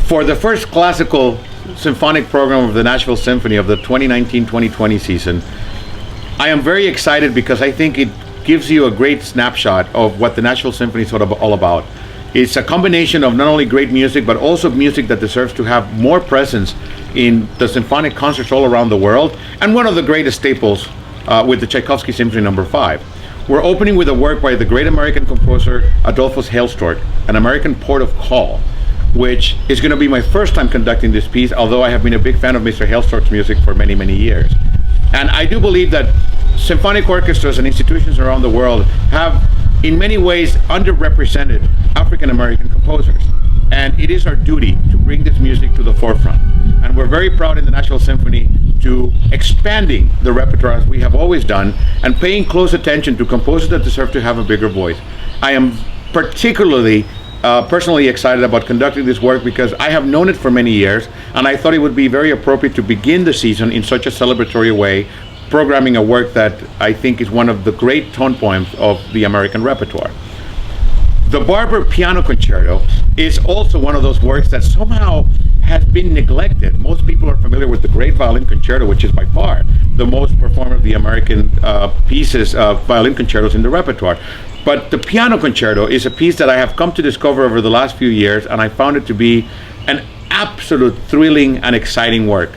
For the first classical symphonic program of the Nashville Symphony of the 2019-2020 season, I am very excited because I think it gives you a great snapshot of what the Nashville Symphony is all about. It's a combination of not only great music, but also music that deserves to have more presence in the symphonic concerts all around the world, and one of the greatest staples with the Tchaikovsky Symphony No. 5. We're opening with a work by the great American composer Adolphus Hailstork, an American port of call, which is going to be my first time conducting this piece, although I have been a big fan of Mr. Hailstork's music for many, many years. And I do believe that symphonic orchestras and institutions around the world have, in many ways, underrepresented African American composers. And it is our duty to bring this music to the forefront. And we're very proud in the Nashville Symphony to expanding the repertoire as we have always done, and paying close attention to composers that deserve to have a bigger voice. I am particularly personally excited about conducting this work because I have known it for many years, and I thought it would be very appropriate to begin the season in such a celebratory way, programming a work that I think is one of the great tone poems of the American repertoire. The Barber Piano Concerto is also one of those works that somehow has been neglected. Most people are familiar with the Great Violin Concerto, which is by far the most performed of the American pieces of violin concertos in the repertoire. But the Piano Concerto is a piece that I have come to discover over the last few years, and I found it to be an absolute thrilling and exciting work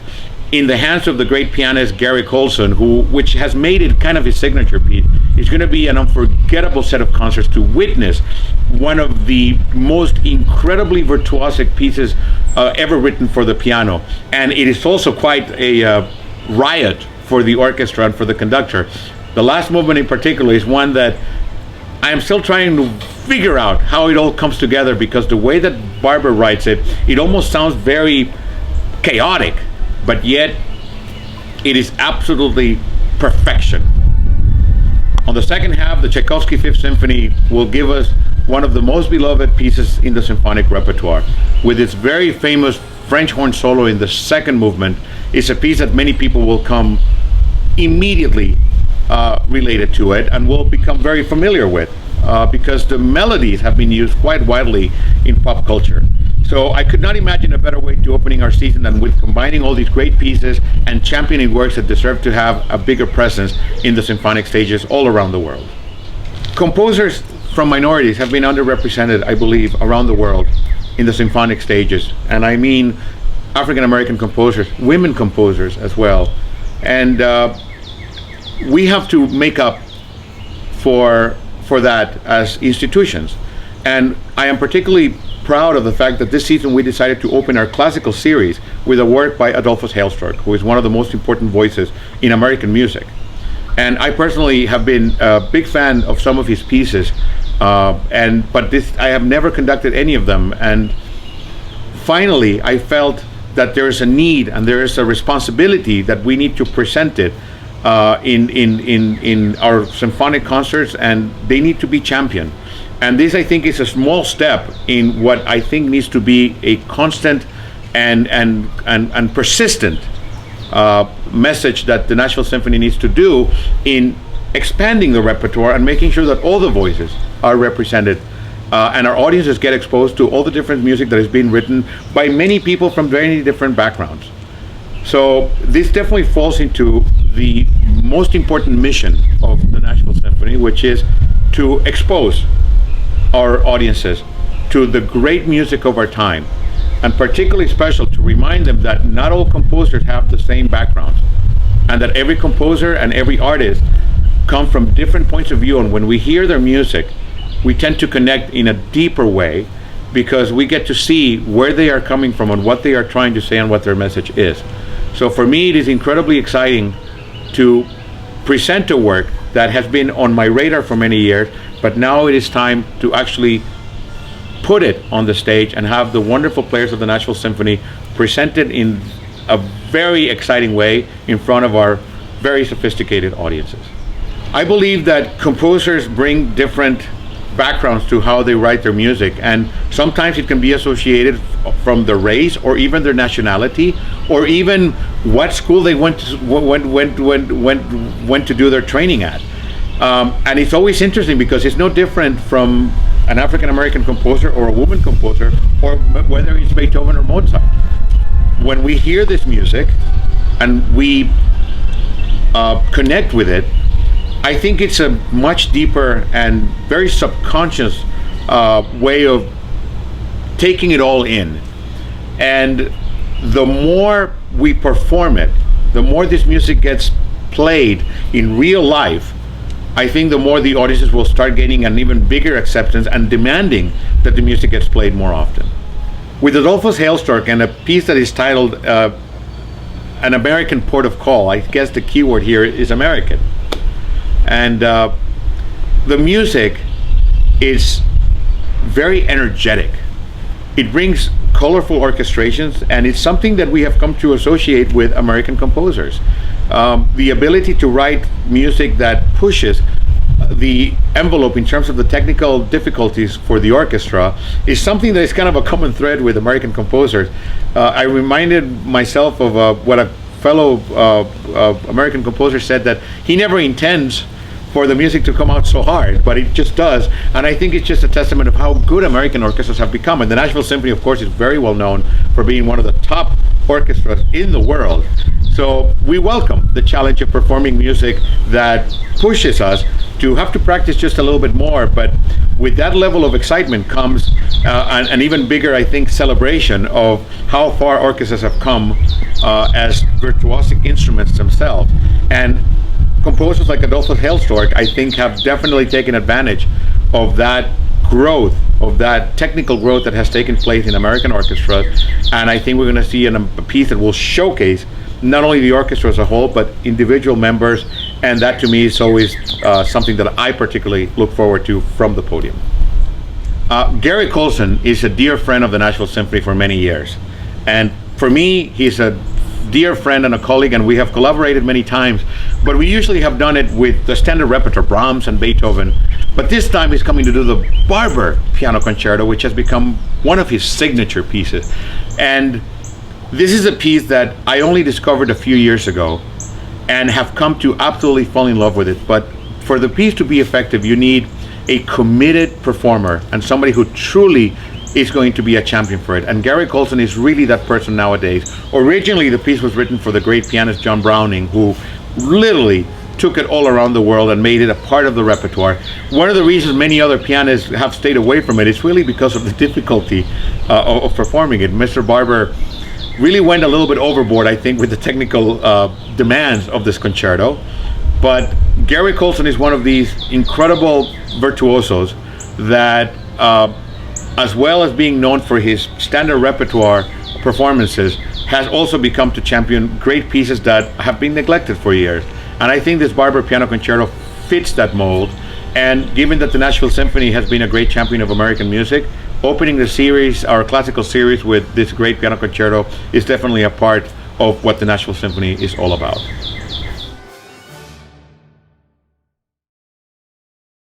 in the hands of the great pianist Garrick Ohlsson, which has made it kind of his signature piece. It's going to be an unforgettable set of concerts to witness one of the most incredibly virtuosic pieces ever written for the piano. And it is also quite a riot for the orchestra and for the conductor. The last movement in particular is one that I am still trying to figure out how it all comes together, because the way that Barber writes it, it almost sounds very chaotic, but yet it is absolutely perfection. On the second half, the Tchaikovsky Fifth Symphony will give us one of the most beloved pieces in the symphonic repertoire. With its very famous French horn solo in the second movement, it's a piece that many people will come immediately related to it and will become very familiar with, because the melodies have been used quite widely in pop culture. So I could not imagine a better way to opening our season than with combining all these great pieces and championing works that deserve to have a bigger presence in the symphonic stages all around the world. Composers from minorities have been underrepresented, I believe, around the world in the symphonic stages. And I mean African American composers, women composers as well. And we have to make up for that as institutions. And I am particularly proud of the fact that this season we decided to open our classical series with a work by Adolphus Hailstork, who is one of the most important voices in American music. And I personally have been a big fan of some of his pieces, but I have never conducted any of them. And finally, I felt that there is a need and there is a responsibility that we need to present it in our symphonic concerts, and they need to be championed. And this, I think, is a small step in what I think needs to be a constant and persistent message that the Nashville Symphony needs to do in expanding the repertoire and making sure that all the voices are represented, and our audiences get exposed to all the different music that is being written by many people from very different backgrounds. So this definitely falls into the most important mission of the Nashville Symphony, which is to expose our audiences to the great music of our time, and particularly special to remind them that not all composers have the same backgrounds, and that every composer and every artist come from different points of view, and when we hear their music we tend to connect in a deeper way, because we get to see where they are coming from and what they are trying to say and what their message is. So for me, it is incredibly exciting to present a work that has been on my radar for many years, but now it is time to actually put it on the stage and have the wonderful players of the Nashville Symphony present it in a very exciting way in front of our very sophisticated audiences. I believe that composers bring different backgrounds to how they write their music, and sometimes it can be associated from their race or even their nationality or even what school they went to do their training at. And it's always interesting because it's no different from an African American composer or a woman composer, or whether it's Beethoven or Mozart. When we hear this music and we connect with it, I think it's a much deeper and very subconscious way of taking it all in. And the more we perform it, the more this music gets played in real life, I think the more the audiences will start gaining an even bigger acceptance and demanding that the music gets played more often. With Adolphus Hailstork and a piece that is titled An American Port of Call, I guess the key word here is American. And the music is very energetic. It brings colorful orchestrations, and it's something that we have come to associate with American composers. The ability to write music that pushes the envelope in terms of the technical difficulties for the orchestra is something that is kind of a common thread with American composers. I reminded myself of what a fellow American composer said, that he never intends for the music to come out so hard, but it just does. And I think it's just a testament of how good American orchestras have become. And the Nashville Symphony, of course, is very well known for being one of the top orchestras in the world. So we welcome the challenge of performing music that pushes us to have to practice just a little bit more. But with that level of excitement comes an even bigger, I think, celebration of how far orchestras have come as virtuosic instruments themselves. And composers like Adolphus Hailstork, I think, have definitely taken advantage of that growth, of that technical growth that has taken place in American orchestras. And I think we're going to see a piece that will showcase not only the orchestra as a whole, but individual members. And that, to me, is always something that I particularly look forward to from the podium. Garrick Ohlsson is a dear friend of the Nashville Symphony for many years. And for me, he's a dear friend and a colleague, and we have collaborated many times, but we usually have done it with the standard repertoire, Brahms and Beethoven. But this time he's coming to do the Barber Piano Concerto, which has become one of his signature pieces. And this is a piece that I only discovered a few years ago and have come to absolutely fall in love with it. But for the piece to be effective, you need a committed performer and somebody who truly is going to be a champion for it. And Garrick Ohlsson is really that person nowadays. Originally, the piece was written for the great pianist John Browning, who literally took it all around the world and made it a part of the repertoire. One of the reasons many other pianists have stayed away from it is really because of the difficulty of performing it. Mr. Barber really went a little bit overboard, I think, with the technical demands of this concerto. But Garrick Ohlsson is one of these incredible virtuosos that as well as being known for his standard repertoire performances, has also become to champion great pieces that have been neglected for years. And I think this Barber Piano Concerto fits that mold. And given that the Nashville Symphony has been a great champion of American music, opening the series, our classical series, with this great piano concerto is definitely a part of what the Nashville Symphony is all about.